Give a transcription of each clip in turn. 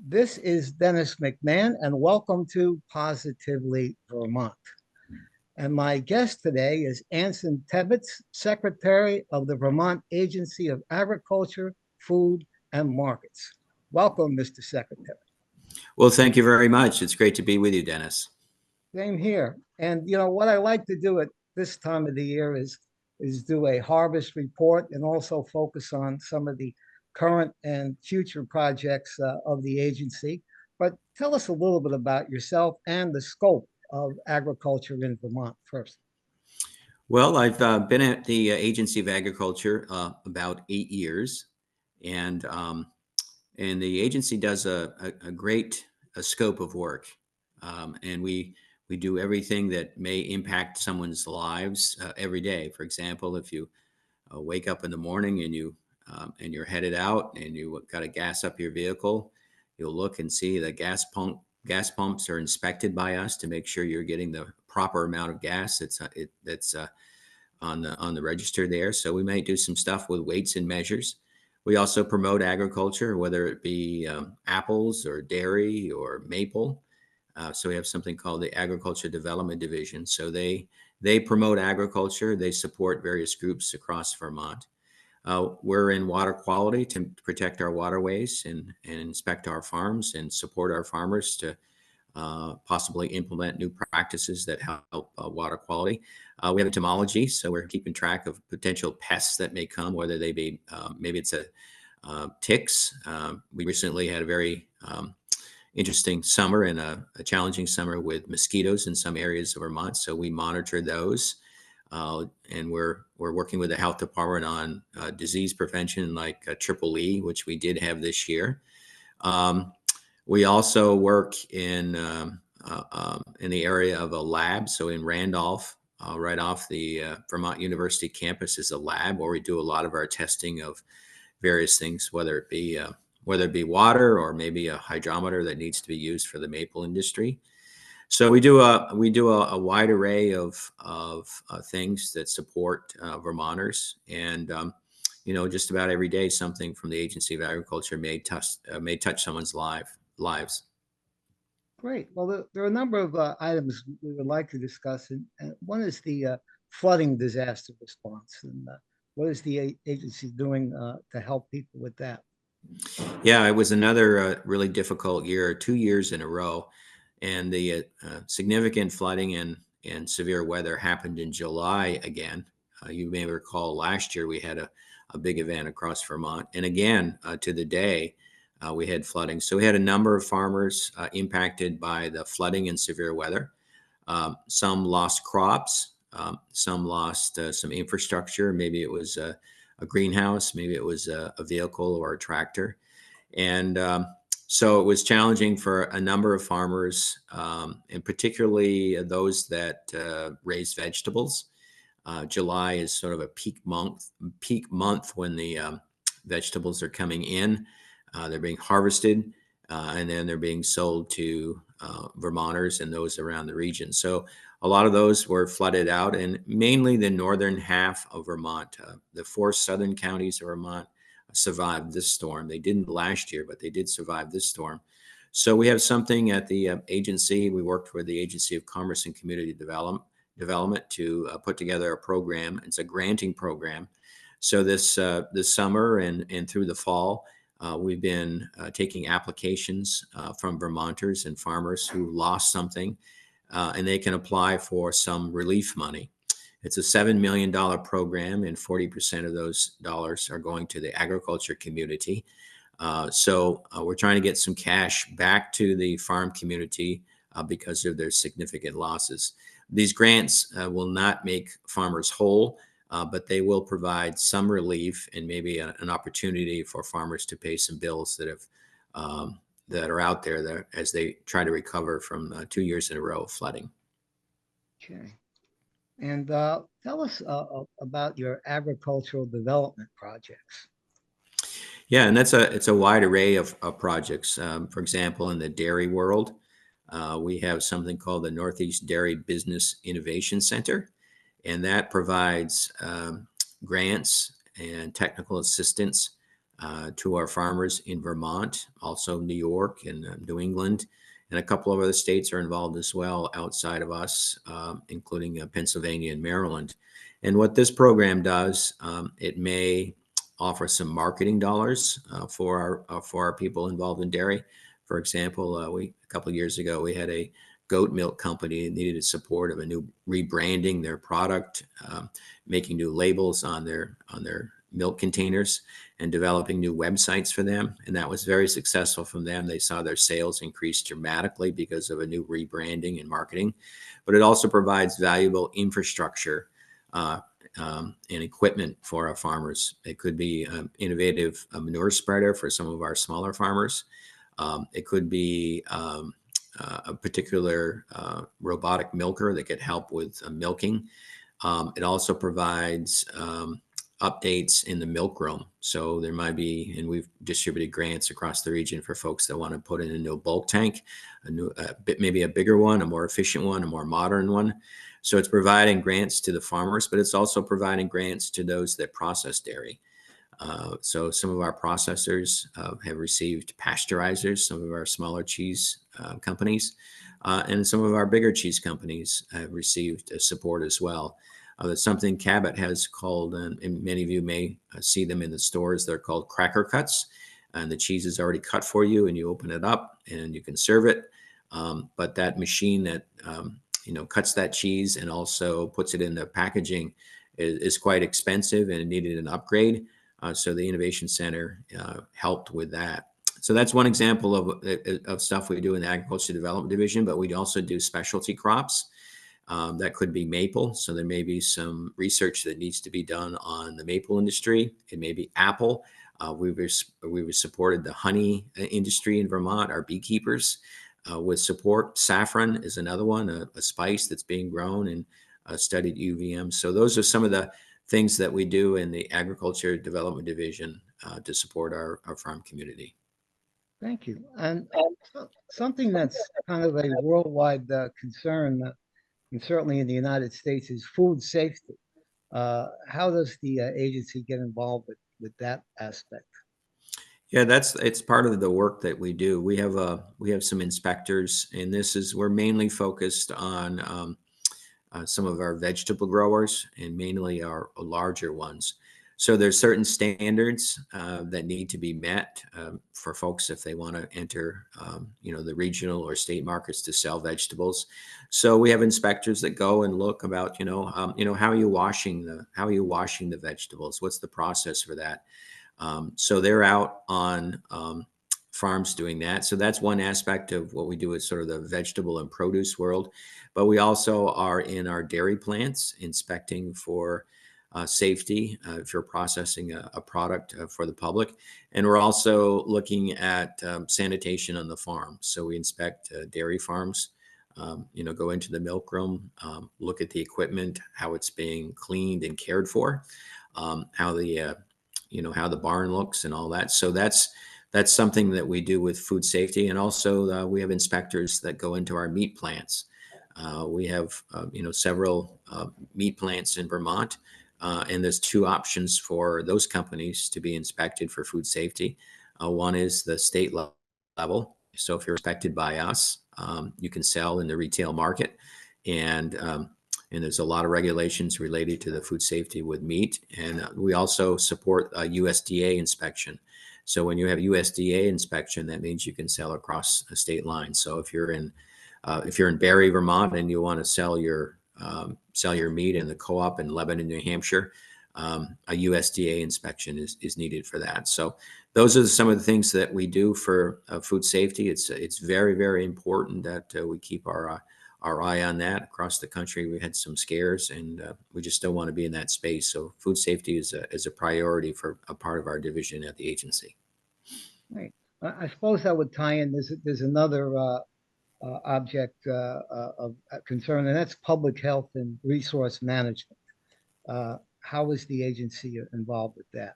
This is Dennis McMahon, and welcome to Positively Vermont. And my guest today is Anson Tebbetts, Secretary of the Vermont Agency of Agriculture, Food, and Markets. Welcome, Mr. Secretary. Well, thank you very much. It's great to be with you, Dennis. Same here. And what I like to do at this time of the year is do a harvest report and also focus on some of the current and future projects of the agency. But tell us a little bit about yourself and the scope of agriculture in Vermont first. Well, I've been at the Agency of Agriculture about 8 years, and the agency does a great scope of work, and we do everything that may impact someone's lives every day. For example, if you wake up in the morning and you're headed out and you got to gas up your vehicle, you'll look and see the gas pumps are inspected by us to make sure you're getting the proper amount of gas that's on the register there. So we might do some stuff with weights and measures. We also promote agriculture, whether it be apples or dairy or maple. So we have something called the Agriculture Development Division. So they promote agriculture. They support various groups across Vermont. We're in water quality to protect our waterways and inspect our farms and support our farmers to possibly implement new practices that help water quality. We have entomology, so we're keeping track of potential pests that may come, whether they be maybe it's ticks. We recently had a very interesting summer and a challenging summer with mosquitoes in some areas of Vermont, so we monitor those. And we're working with the health department on disease prevention like triple E, which we did have this year. We also work in the area of a lab. So in Randolph, right off the Vermont University campus, is a lab where we do a lot of our testing of various things, whether it be water or maybe a hydrometer that needs to be used for the maple industry. So we do a wide array of things that support Vermonters, and just about every day something from the Agency of Agriculture may touch someone's lives. Great. Well, there are a number of items we would like to discuss, and one is the flooding disaster response, and what is the agency doing to help people with that? Yeah, it was another really difficult year, 2 years in a row. And the significant flooding and severe weather happened in July again. You may recall last year we had a big event across Vermont. And again, to the day, we had flooding. So we had a number of farmers impacted by the flooding and severe weather. Some lost crops. Some lost some infrastructure. Maybe it was a greenhouse. Maybe it was a vehicle or a tractor. And so it was challenging for a number of farmers, and particularly those that raise vegetables. July is sort of a peak month when the vegetables are coming in. They're being harvested, and then they're being sold to Vermonters and those around the region. So a lot of those were flooded out, and mainly the northern half of Vermont. The 4 southern counties of Vermont survived this storm. They didn't last year, but they did survive this storm. So we have something at the agency. We worked with the Agency of Commerce and Community Development to put together a program. It's a granting program. So this summer and through the fall, we've been taking applications from Vermonters and farmers who lost something, and they can apply for some relief money. It's a $7 million program, and 40% of those dollars are going to the agriculture community. So we're trying to get some cash back to the farm community because of their significant losses. These grants will not make farmers whole, but they will provide some relief and maybe an opportunity for farmers to pay some bills that are out there as they try to recover from 2 years in a row of flooding. Okay. And tell us about your agricultural development projects. Yeah, and it's a wide array of projects. For example, in the dairy world, we have something called the Northeast Dairy Business Innovation Center, and that provides grants and technical assistance to our farmers in Vermont, also New York and New England, and a couple of other states are involved as well outside of us, including Pennsylvania and Maryland. And what this program does, it may offer some marketing dollars for our people involved in dairy. For example, a couple of years ago, we had a goat milk company that needed support of a new rebranding their product, making new labels on their milk containers, and developing new websites for them. And that was very successful from them. They saw their sales increase dramatically because of a new rebranding and marketing. But it also provides valuable infrastructure and equipment for our farmers. It could be innovative manure spreader for some of our smaller farmers. It could be a particular robotic milker that could help with milking. It also provides updates in the milk room. So there might be, and we've distributed grants across the region for folks that want to put in a new bulk tank, maybe a bigger one, a more efficient one, a more modern one. So it's providing grants to the farmers, but it's also providing grants to those that process dairy. So some of our processors have received pasteurizers, some of our smaller cheese companies, and some of our bigger cheese companies have received support as well. There's something Cabot has called, and many of you may see them in the stores, they're called cracker cuts. And the cheese is already cut for you, and you open it up and you can serve it. But that machine that cuts that cheese and also puts it in the packaging is quite expensive, and it needed an upgrade. So the Innovation Center helped with that. So that's one example of stuff we do in the Agriculture Development Division, but we also do specialty crops. That could be maple. So there may be some research that needs to be done on the maple industry. It may be apple. We've supported the honey industry in Vermont, our beekeepers with support. Saffron is another one, a spice that's being grown and studied UVM. So those are some of the things that we do in the Agriculture Development Division to support our farm community. Thank you. And something that's kind of a worldwide concern, and certainly in the United States, is food safety. How does the agency get involved with that aspect? Yeah, it's part of the work that we do. We have some inspectors, and we're mainly focused on some of our vegetable growers, and mainly our larger ones. So there's certain standards that need to be met for folks if they want to enter, the regional or state markets to sell vegetables. So we have inspectors that go and look about, how are you washing the vegetables? What's the process for that? So they're out on farms doing that. So that's one aspect of what we do is sort of the vegetable and produce world. But we also are in our dairy plants inspecting for safety if you're processing a product for the public. And we're also looking at sanitation on the farm. So we inspect dairy farms, go into the milk room, look at the equipment, how it's being cleaned and cared for, how the barn looks and all that. So that's something that we do with food safety. And also we have inspectors that go into our meat plants. We have, several meat plants in Vermont, and there's two options for those companies to be inspected for food safety. One is the state level. So if you're inspected by us, you can sell in the retail market. And there's a lot of regulations related to the food safety with meat. And we also support a USDA inspection. So when you have USDA inspection, that means you can sell across a state line. So if you're in Barre, Vermont, and you want to sell your meat in the co-op in Lebanon, New Hampshire, a USDA inspection is needed for that. So those are some of the things that we do for food safety. It's very, very important that we keep our eye on that across the country. We had some scares, and we just don't want to be in that space. So food safety is a priority for a part of our division at the agency. Right. I suppose that would tie in. There's another object of concern, and that's public health and resource management. How is the agency involved with that?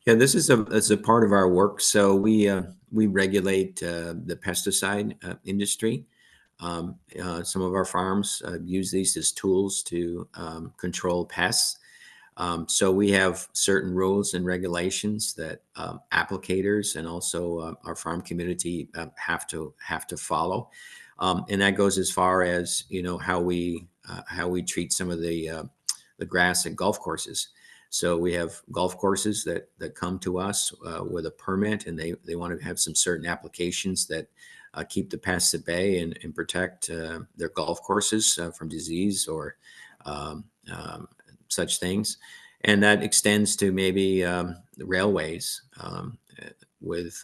Yeah, this is a part of our work. So we regulate the pesticide industry. Some of our farms use these as tools to control pests. So we have certain rules and regulations that applicators and also our farm community have to follow, and that goes as far as how we treat some of the grass at golf courses. So we have golf courses that come to us with a permit, and they want to have some certain applications that keep the pests at bay and protect their golf courses from disease or um, such things. And that extends to maybe the railways with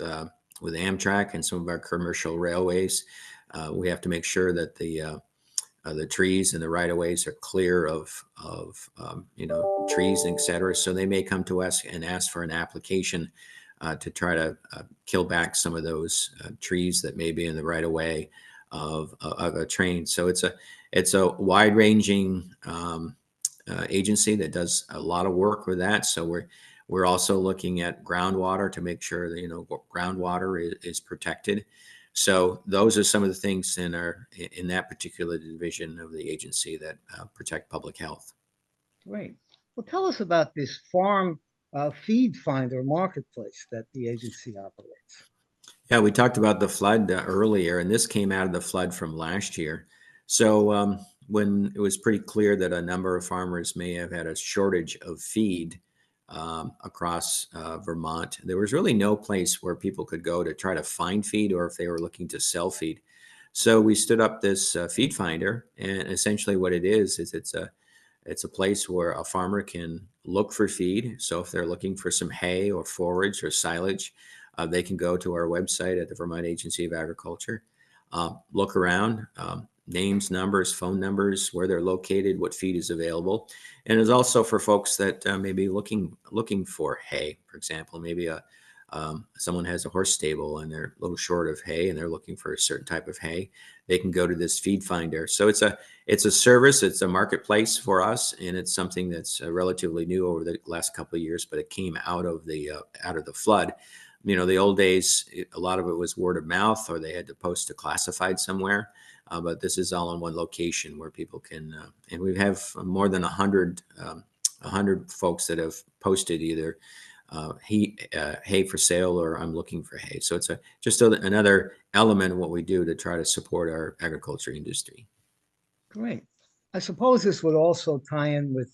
Amtrak and some of our commercial railways. We have to make sure that the trees and the right of ways are clear of trees, et cetera. So they may come to us and ask for an application to try to kill back some of those trees that may be in the right of way of a train. So it's a wide ranging agency that does a lot of work with that. So we're also looking at groundwater to make sure that groundwater is protected. So those are some of the things in that particular division of the agency that protect public health. Great. Well, tell us about this farm feed finder marketplace that the agency operates. Yeah, we talked about the flood earlier, and this came out of the flood from last year. So when it was pretty clear that a number of farmers may have had a shortage of feed across Vermont, there was really no place where people could go to try to find feed, or if they were looking to sell feed. So we stood up this feed finder, and essentially what it is it's a place where a farmer can look for feed. So if they're looking for some hay or forage or silage, they can go to our website at the Vermont Agency of Agriculture, look around, names, numbers, phone numbers, where they're located, what feed is available. And it's also for folks that may be looking for hay, for example. Maybe someone has a horse stable and they're a little short of hay and they're looking for a certain type of hay. They can go to this feed finder. So it's a service, it's a marketplace for us, and it's something that's relatively new over the last couple of years, but it came out of the flood. The old days, a lot of it was word of mouth, or they had to post to classified somewhere. But this is all in one location where people can, and we have more than 100 folks that have posted either hay for sale or I'm looking for hay. So it's just another element of what we do to try to support our agriculture industry. Great. I suppose this would also tie in with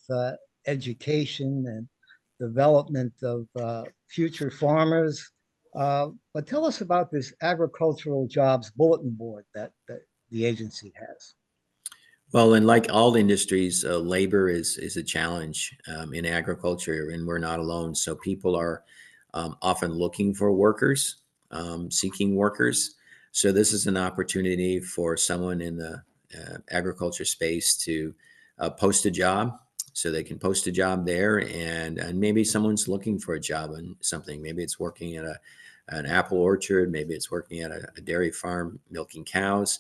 education and development of future farmers. But tell us about this agricultural jobs bulletin board that the agency has. Well, and like all industries, labor is a challenge in agriculture, and we're not alone. So people are often looking for workers, seeking workers. So this is an opportunity for someone in the agriculture space to post a job. So they can post a job there, and maybe someone's looking for a job in something. Maybe it's working at an apple orchard. Maybe it's working at a dairy farm milking cows.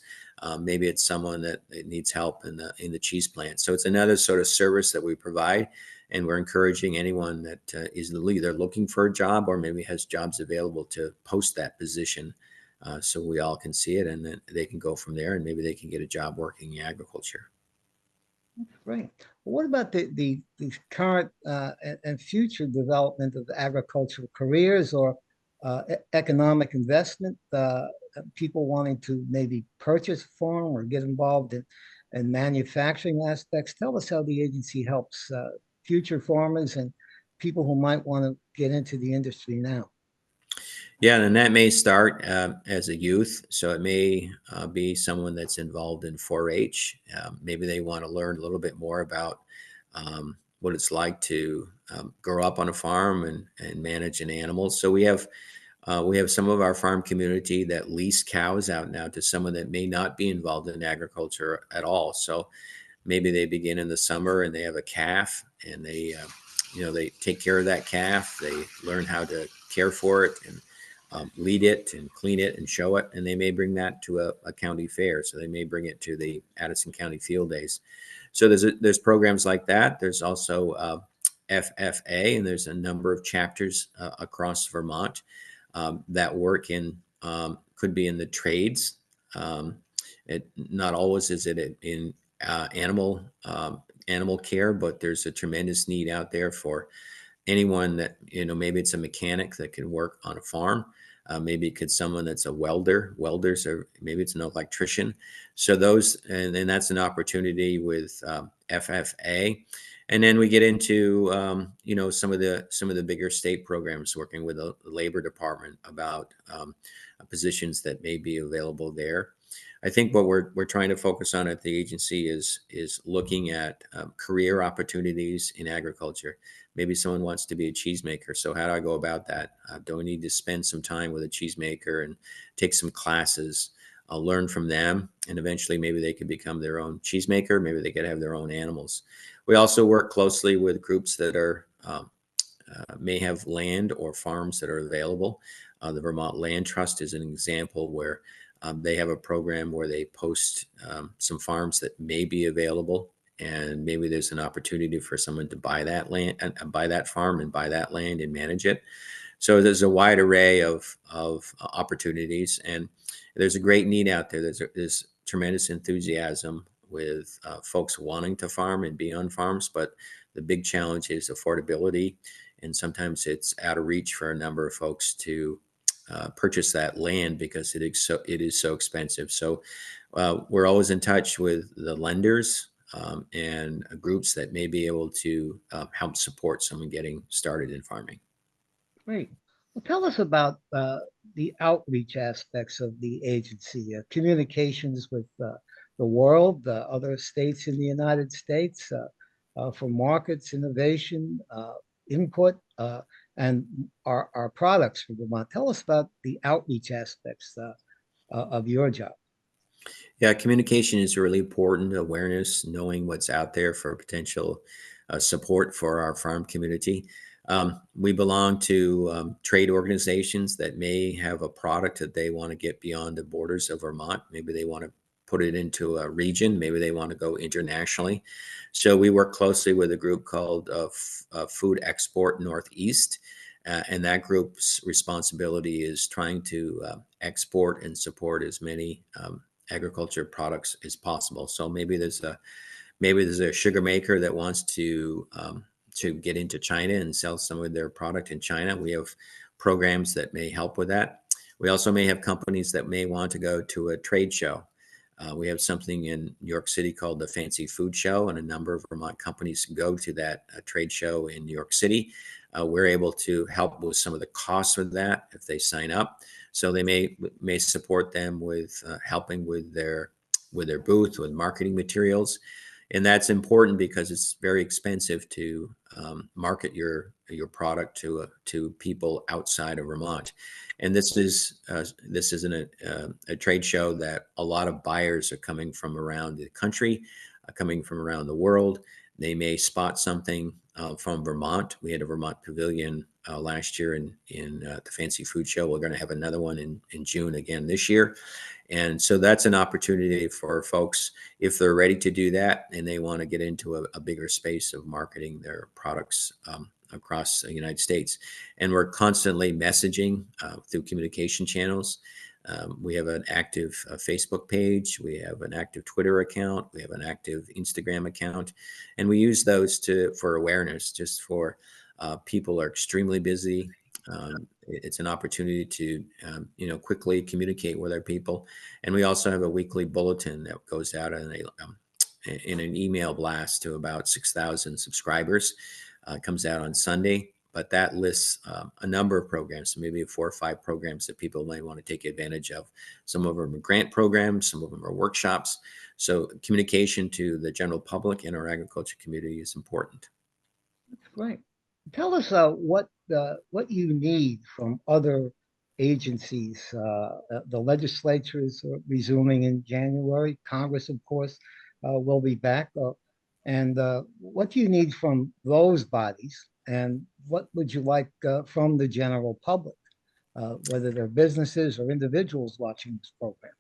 Maybe it's someone that needs help in the cheese plant. So it's another sort of service that we provide, and we're encouraging anyone that is either looking for a job or maybe has jobs available to post that position, so we all can see it, and then they can go from there, and maybe they can get a job working in agriculture. Right. What about the current and future development of agricultural careers or economic investment? People wanting to maybe purchase a farm or get involved in manufacturing aspects. Tell us how the agency helps future farmers and people who might want to get into the industry now. Yeah, and that may start as a youth. So it may be someone that's involved in 4-H. Maybe they want to learn a little bit more about what it's like to grow up on a farm and manage an animal. So we have some of our farm community that lease cows out now to someone that may not be involved in agriculture at all. So maybe they begin in the summer and they have a calf, and they take care of that calf. They learn how to care for it and lead it and clean it and show it. And they may bring that to a county fair. So they may bring it to the Addison County Field Days. So there's programs like that. There's also FFA, and there's a number of chapters across Vermont that work in, could be in the trades. Not always is it in animal animal care, but there's a tremendous need out there for anyone that, maybe it's a mechanic that can work on a farm. Maybe it could someone that's a welders, or maybe it's an electrician. So those, and that's an opportunity with FFA. And then we get into, some of the bigger state programs, working with the labor department about positions that may be available there. I think what we're trying to focus on at the agency is looking at career opportunities in agriculture. Maybe someone wants to be a cheesemaker. So how do I go about that? Do I need to spend some time with a cheesemaker and take some classes? I'll learn from them, and eventually maybe they could become their own cheesemaker. Maybe they could have their own animals. We also work closely with groups that are may have land or farms that are available. The Vermont Land Trust is an example where they have a program where they post some farms that may be available, and maybe there's an opportunity for someone to buy that land, buy that farm, and buy that land and manage it. So there's a wide array of opportunities, and there's a great need out there. There's tremendous enthusiasm with folks wanting to farm and be on farms, but the big challenge is affordability, and sometimes it's out of reach for a number of folks to purchase that land because it is so expensive. So we're always in touch with the lenders and groups that may be able to help support someone getting started in farming. Great. Well, tell us about the outreach aspects of the agency, communications with the world, other states in the United States, for markets, innovation, input, and our products for Vermont. Tell us about the outreach aspects of your job. Yeah, communication is really important. Awareness, knowing what's out there for potential support for our farm community. We belong to trade organizations that may have a product that they want to get beyond the borders of Vermont. Maybe they want to put it into a region. Maybe they want to go internationally. So we work closely with a group called Food Export Northeast. And that group's responsibility is trying to export and support as many agriculture products as possible. So maybe there's a sugar maker that wants to get into China and sell some of their product in China. We have programs that may help with that. We also may have companies that may want to go to a trade show. We have something in New York City called the Fancy Food Show, and a number of Vermont companies go to that trade show in New York City. We're able to help with some of the costs of that if they sign up. So they may support them with helping with their booth, with marketing materials. And that's important because it's very expensive to market your product to people outside of Vermont. And this is a trade show that a lot of buyers are coming from around the country, coming from around the world. They may spot something from Vermont. We had a Vermont pavilion last year in the Fancy Food Show. We're going to have another one in June again this year. And so that's an opportunity for folks, if they're ready to do that and they want to get into a bigger space of marketing their products across the United States. And we're constantly messaging through communication channels. We have an active Facebook page. We have an active Twitter account. We have an active Instagram account. And we use those for awareness, just for people are extremely busy. It's an opportunity to, quickly communicate with our people. And we also have a weekly bulletin that goes out in an email blast to about 6,000 subscribers. Comes out on Sunday, but that lists a number of programs, so maybe 4 or 5 programs that people may want to take advantage of. Some of them are grant programs, some of them are workshops. So communication to the general public and our agriculture community is important. That's great. Tell us what you need from other agencies. The legislature is resuming in January. Congress, of course, will be back. And what do you need from those bodies? And what would you like from the general public, whether they're businesses or individuals watching this program?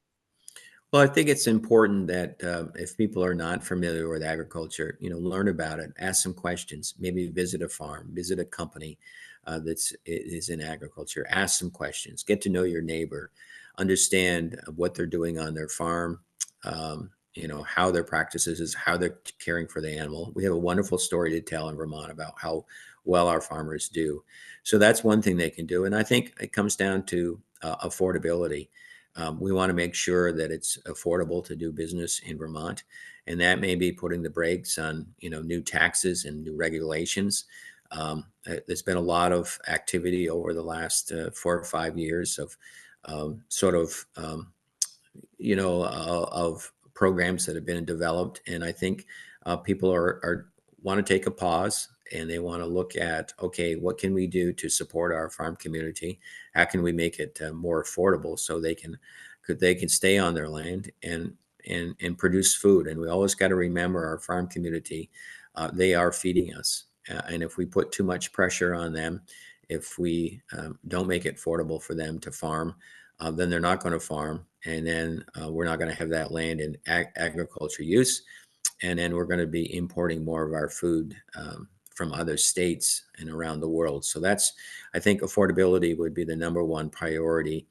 Well, I think it's important that if people are not familiar with agriculture, learn about it, ask some questions, maybe visit a farm, visit a company is in agriculture, ask some questions, get to know your neighbor, understand what they're doing on their farm, how their practices is, how they're caring for the animal. We have a wonderful story to tell in Vermont about how well our farmers do. So that's one thing they can do. And I think it comes down to affordability. We want to make sure that it's affordable to do business in Vermont, and that may be putting the brakes on new taxes and new regulations. There's been a lot of activity over the last 4 or 5 years of sort of of programs that have been developed, and I think people are want to take a pause, and they want to look at, okay, what can we do to support our farm community? How can we make it more affordable so they can stay on their land and produce food? And we always got to remember our farm community, they are feeding us, and if we put too much pressure on them, if we don't make it affordable for them to farm, then they're not going to farm, and then we're not going to have that land in agriculture use, and then we're going to be importing more of our food from other states and around the world. So I think affordability would be the number one priority.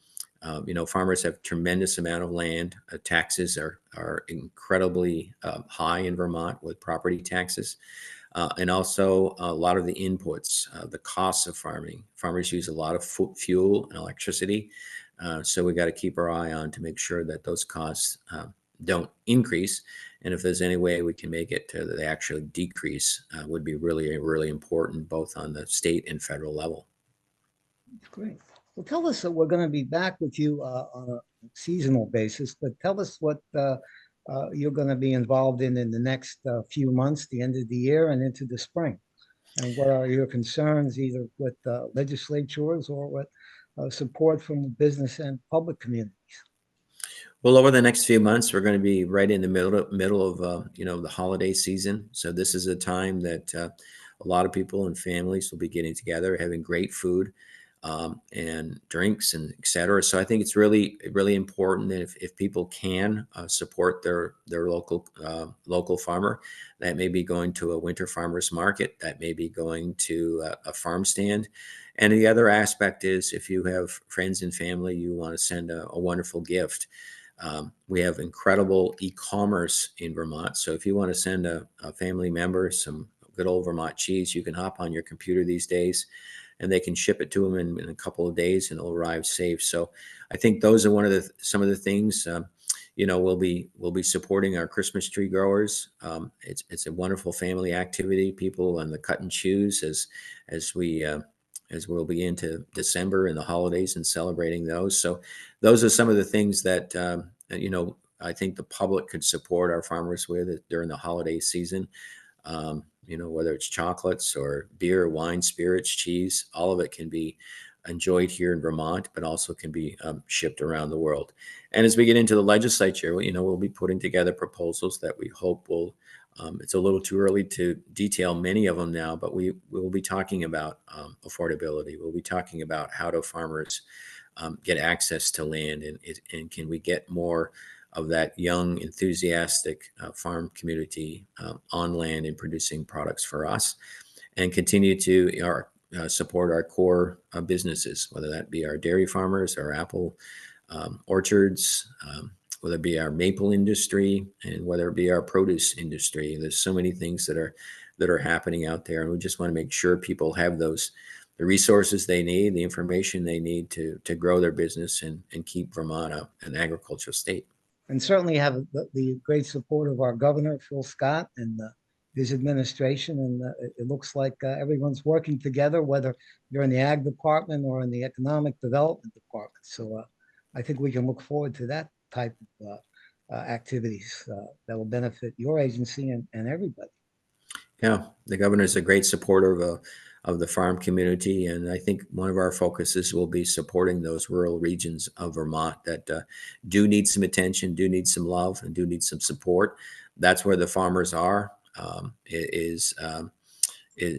Farmers have tremendous amount of land. Taxes are incredibly high in Vermont with property taxes. And also a lot of the inputs, the costs of farming. Farmers use a lot of fuel and electricity. So we got to keep our eye on to make sure that those costs don't increase. And if there's any way we can make it to that they actually decrease, would be really, really important, both on the state and federal level. Great. Well, tell us that we're going to be back with you on a seasonal basis, but tell us what you're going to be involved in the next few months, the end of the year and into the spring. And what are your concerns, either with legislatures or with support from the business and public communities? Well, over the next few months, we're going to be right in the middle of the holiday season. So this is a time that a lot of people and families will be getting together, having great food and drinks and et cetera. So I think it's really, really important that if people can support their local farmer, that may be going to a winter farmers market, that may be going to a farm stand. And the other aspect is, if you have friends and family, you want to send a wonderful gift. We have incredible e-commerce in Vermont. So if you want to send a family member some good old Vermont cheese, you can hop on your computer these days and they can ship it to them in a couple of days and it'll arrive safe. So I think those are some of the things. We'll be supporting our Christmas tree growers. It's a wonderful family activity. People on the cut and choose as we'll be into December and the holidays and celebrating those. So those are some of the things that I think the public could support our farmers with during the holiday season. Whether it's chocolates or beer, wine, spirits, cheese, all of it can be enjoyed here in Vermont, but also can be shipped around the world. And as we get into the legislature, we'll be putting together proposals that we hope will, it's a little too early to detail many of them now, but we will be talking about affordability. We'll be talking about how do farmers get access to land, and can we get more of that young, enthusiastic farm community on land and producing products for us, and continue to support our core businesses, whether that be our dairy farmers, our apple orchards, whether it be our maple industry, and whether it be our produce industry. There's so many things that are happening out there, and we just want to make sure people have the resources they need, the information they need to grow their business and keep Vermont an agricultural state. And certainly have the great support of our governor, Phil Scott, and his administration. And it looks like everyone's working together, whether you're in the ag department or in the economic development department. So I think we can look forward to that type of activities that will benefit your agency and everybody. Yeah, the governor is a great supporter of the farm community, and I think one of our focuses will be supporting those rural regions of Vermont that do need some attention, do need some love, and do need some support. That's where the farmers are. It is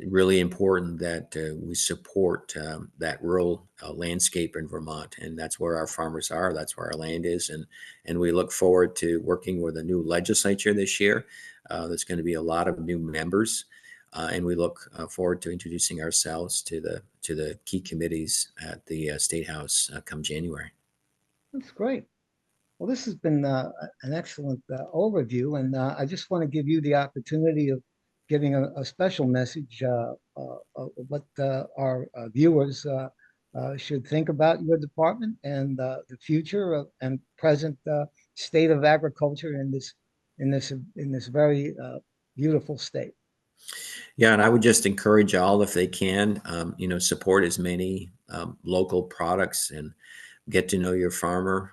really important that we support that rural landscape in Vermont, and that's where our farmers are. That's where our land is, and we look forward to working with a new legislature this year. There's going to be a lot of new members, and we look forward to introducing ourselves to the key committees at the State House come January. That's great. Well, this has been an excellent overview, and I just want to give you the opportunity of giving a special message what our viewers should think about your department and the future and present state of agriculture in this very beautiful state. Yeah, and I would just encourage all, if they can, support as many local products and get to know your farmer,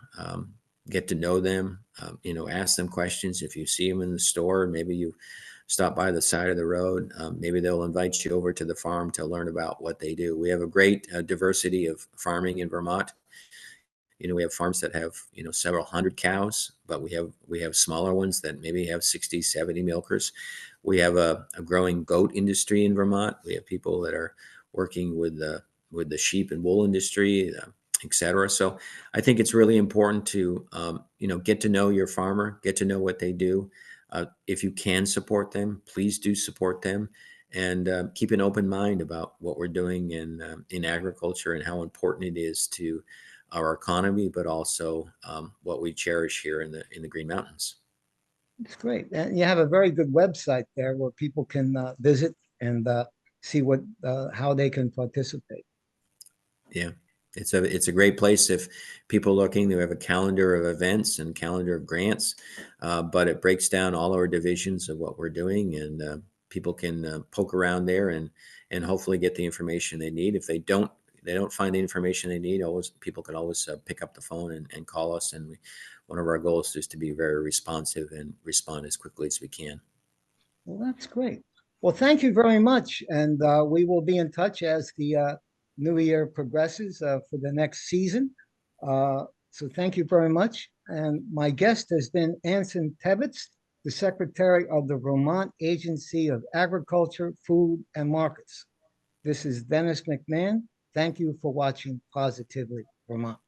get to know them, ask them questions. If you see them in the store, maybe you stop by the side of the road, maybe they'll invite you over to the farm to learn about what they do. We have a great diversity of farming in Vermont. We have farms that have, several hundred cows, but we have smaller ones that maybe have 60, 70 milkers. We have a growing goat industry in Vermont. We have people that are working with the sheep and wool industry, et cetera. So I think it's really important to, get to know your farmer, get to know what they do. If you can support them, please do support them, and keep an open mind about what we're doing in agriculture and how important it is to our economy, but also what we cherish here in the Green Mountains. It's great, and you have a very good website there where people can visit and see what how they can participate. Yeah, it's a great place if people looking. They have a calendar of events and calendar of grants, but it breaks down all our divisions of what we're doing, and people can poke around there and hopefully get the information they need. If they don't find the information they need, always people can always pick up the phone and call us. And one of our goals is to be very responsive and respond as quickly as we can. Well, that's great. Well, thank you very much. And we will be in touch as the new year progresses for the next season. So thank you very much. And my guest has been Anson Tebbetts, the Secretary of the Vermont Agency of Agriculture, Food, and Markets. This is Dennis McMahon. Thank you for watching Positively Vermont.